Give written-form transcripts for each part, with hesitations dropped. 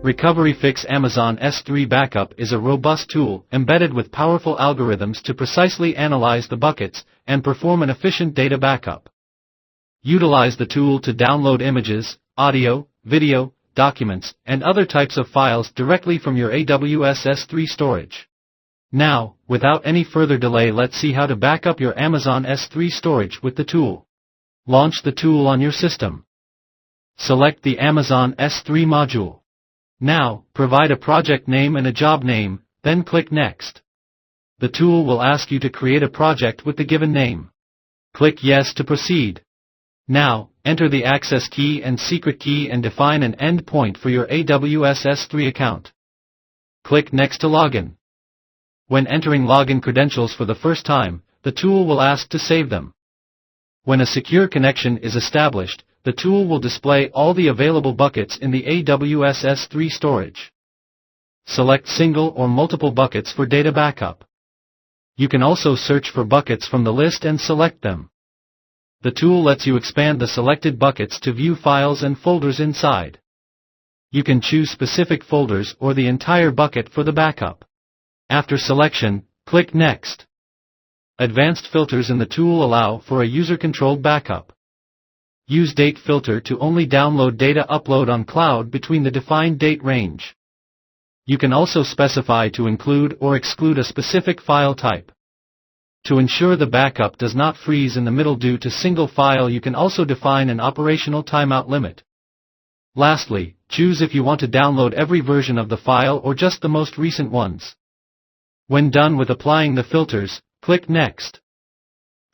Recoveryfix Amazon S3 Backup is a robust tool embedded with powerful algorithms to precisely analyze the buckets and perform an efficient data backup. Utilize the tool to download images, audio, video, documents, and other types of files directly from your AWS S3 storage. Now, without any further delay, let's see how to back up your Amazon S3 storage with the tool. Launch the tool on your system. Select the Amazon S3 module. Now, provide a project name and a job name, then click Next. The tool will ask you to create a project with the given name. Click Yes to proceed. Now, enter the access key and secret key and define an endpoint for your AWS S3 account. Click Next to login. When entering login credentials for the first time, the tool will ask to save them. When a secure connection is established, the tool will display all the available buckets in the AWS S3 storage. Select single or multiple buckets for data backup. You can also search for buckets from the list and select them. The tool lets you expand the selected buckets to view files and folders inside. You can choose specific folders or the entire bucket for the backup. After selection, click Next. Advanced filters in the tool allow for a user-controlled backup. Use date filter to only download data upload on cloud between the defined date range. You can also specify to include or exclude a specific file type. To ensure the backup does not freeze in the middle due to single file, you can also define an operational timeout limit. Lastly, choose if you want to download every version of the file or just the most recent ones. When done with applying the filters, click Next.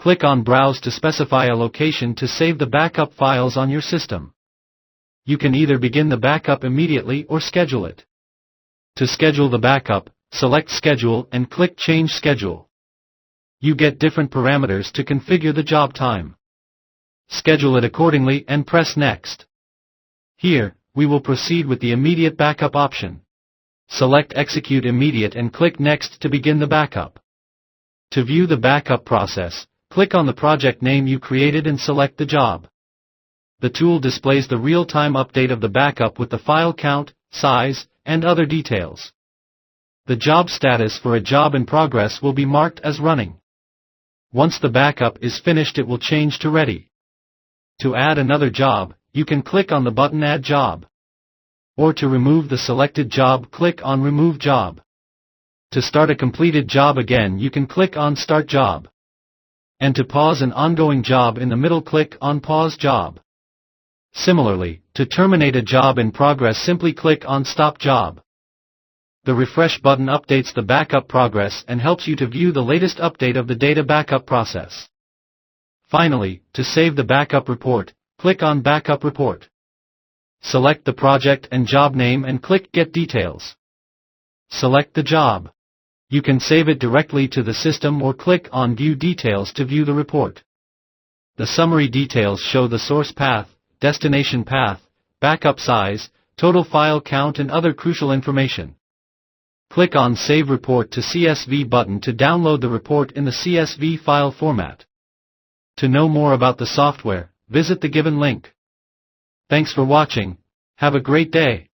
Click on Browse to specify a location to save the backup files on your system. You can either begin the backup immediately or schedule it. To schedule the backup, select Schedule and click Change Schedule. You get different parameters to configure the job time. Schedule it accordingly and press Next. Here, we will proceed with the immediate backup option. Select Execute Immediate and click Next to begin the backup. To view the backup process, click on the project name you created and select the job. The tool displays the real-time update of the backup with the file count, size, and other details. The job status for a job in progress will be marked as running. Once the backup is finished, it will change to ready. To add another job, you can click on the button Add Job. Or to remove the selected job, click on Remove Job. To start a completed job again, you can click on Start Job. And to pause an ongoing job in the middle, click on Pause Job. Similarly, to terminate a job in progress, simply click on Stop Job. The refresh button updates the backup progress and helps you to view the latest update of the data backup process. Finally, to save the backup report, click on Backup Report. Select the project and job name and click Get Details. Select the job. You can save it directly to the system or click on View Details to view the report. The summary details show the source path, destination path, backup size, total file count, and other crucial information. Click on Save Report to CSV button to download the report in the CSV file format. To know more about the software, visit the given link. Thanks for watching. Have a great day.